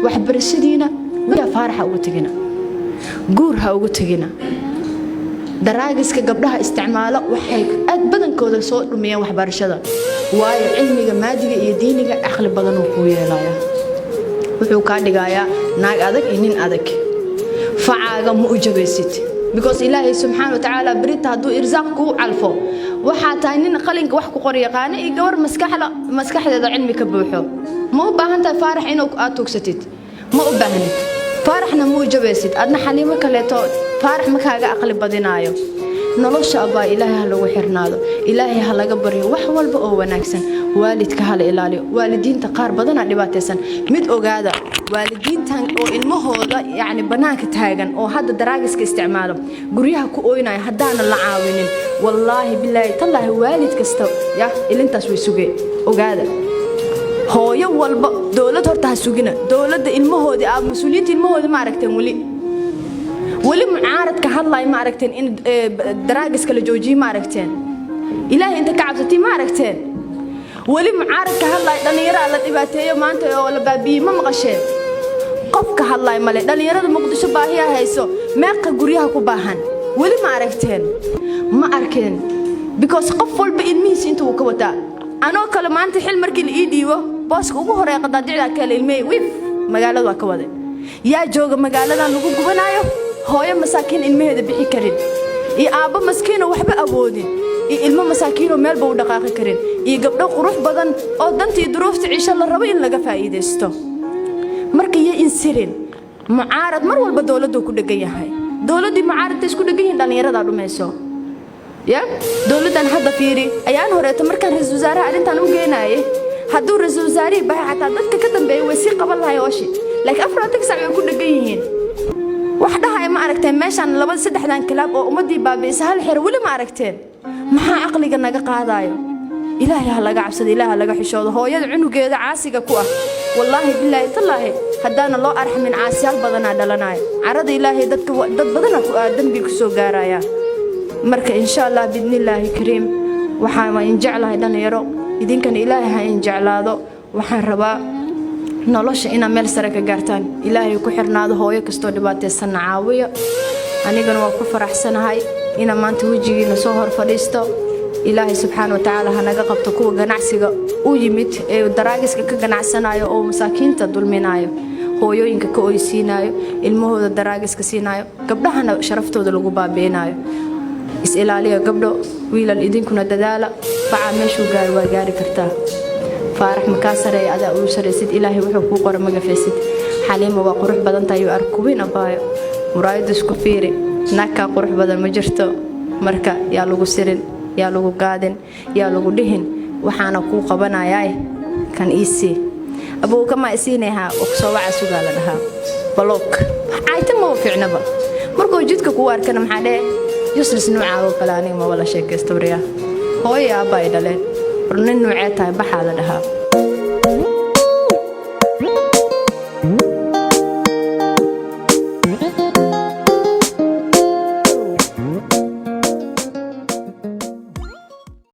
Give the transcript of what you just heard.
waxbarashadiina wiya faaraxa ugu tagina guur ha ugu tagina daraagiska gabdhaha isticmaalo waxay aad badankooda soo dhumiyeen waxbarashada waayo cilmiga maadiga iyo diiniga aqli badan uu ku yeelaya wuxuu ka dhigayaa naag adag iyo nin adag facaaga mu ujabaysid because ilaahay subhanahu wa ta'ala barita haduu irsaaq ku calfo waxa tahay nin qalinka wax ku qori yaqaan iyo gabar maskaxdeeda cilmi ka buuxo ma u baahan tahay faarax inuu aad tugsatid ma u baahnid faaraxna mu ujabaysid adna xaliimo kaleeto faarax ma kaaga aqli badinaayo nolosha abaa ilaahay lagu xirnaado ilaahay ha laga bariyo wax walba oo wanaagsan waalidka hal ilaaliyo waalidiinta qaar badan dhibaataysan mid ogaada waalidiintan oo ilmahooda yaani banaanka taagan oo hadda daraagiska isticmaalo guriyaha ku ooynaya hadana la caawinin wallahi billahi tallahi waalid kasta ya ilintaas way sugay ogaada hooyo walba dawlad horta ha sugina dawladda ilmahoodi ah mas'uuliyiinta ilmahoodi ma aragteen wali mucaaradka hadlay ma aragteen in daraagiska la joojiyo ma aragteen ilaahay inta ka cabsatay ma aragteen wali mucaaradka hadlay dhalinyaro la dhibaateeyo maanta oo la baabiyo ma maqasheen qofka hadlay male dhalinyarada muqdisho baahiya hayso meeqa guriyaha ku baahan wali ma aragteen ma arkeen because qof walba ilmihiisa inta uu ka wata anoo kale maanta xil markii la ii dhiibo booska ugu horeeya qadaadicda kale ilmey wif magaalada waa ka wada yaa jooga magaalada lagu gubanayo hooyo masaakiin ilmaheeda bixi karin iyo aabba maskiin oo waxba awoodin iyo ilmo masaakiin oo meel buu dhaqaaqi karin iyo gabdho qurux badan oo dantii duruufta ciisho la rabo in laga faa'iideysto markii ay insirin mucaarad mar walba dawladdu ku dhagan yahay dawladii mucaaradta isku dhagan yihiin dhalinyarada dhumayso ya dawladan hadda fiiri ayaan horeeto markaan ra'iisul wasaaraha arintan u geenaayay hadduu ra'iisul wasaarihi baa xataa dadka ka dambeeyay way si qaban lahayd oo shii laakiin afraad sac ay ku dhagan yihiin wax dhahay ma aragteen meeshan laba saddexdan kilaab oo ummadii baabiisa hal xir wali ma aragteen maxaa aqliga naga qaadayo ilaahay ha laga cabsado ilaahay laga xishoodo hooyada cunugeeda caasiga ku ah wallahi billahi tallahi hadana loo arxamin caasiyal badana dhalanay carada ilaahay dad badana ku dambi ku soo gaaraya marka insha Allah bidnillaahi kariim waxaan ma in jeclahay dhalinyaro idinkan ilaahay ha in jeclaado waxaan rabaa nolosha ina meel sare ka gaartaan ilaahay ku xirnaado hooyo kasto dhibaataysan caawiyo anigana waa ku faraxsanahay ina maanta wajigiina soo hor fadhiisto ilaahay subhanahu wa ta'ala hanaga qabto kuwa ganacsiga u yimid ee daraagiska ka ganacsanayo oo masaakiinta dulminayo hooyooyinka ka oysiinayo ilmahooda daraagiska siinayo gabdhahana sharaftooda lagu baabeenayo is ilaaliyo gabdho wiilal idinkuna dadaala faca meeshu gaar waa gaari kartaa faarax maka sareey adaa u sareysid ilaahay wuxuu ku qoray magafeesid xaliimo waa qurux badan tahay oo arkubin abaayo muraayad isku fiiri naka qurux badan ma jirto marka yaa lagu sirin yaa lagu gaadin yaa lagu dhihin waxaana ku qabanayaa kan iisi abuu kama isiinaha oo soo waca sugaa la dhahaa block ayta ma fiicnaba markuu jidka ku arkana maxaa dhee yusris nuuca oo kale aniga ma wala sheekaysto riya hooyo aabay dhaleen nin nuucee tahay baxaa la dhahaa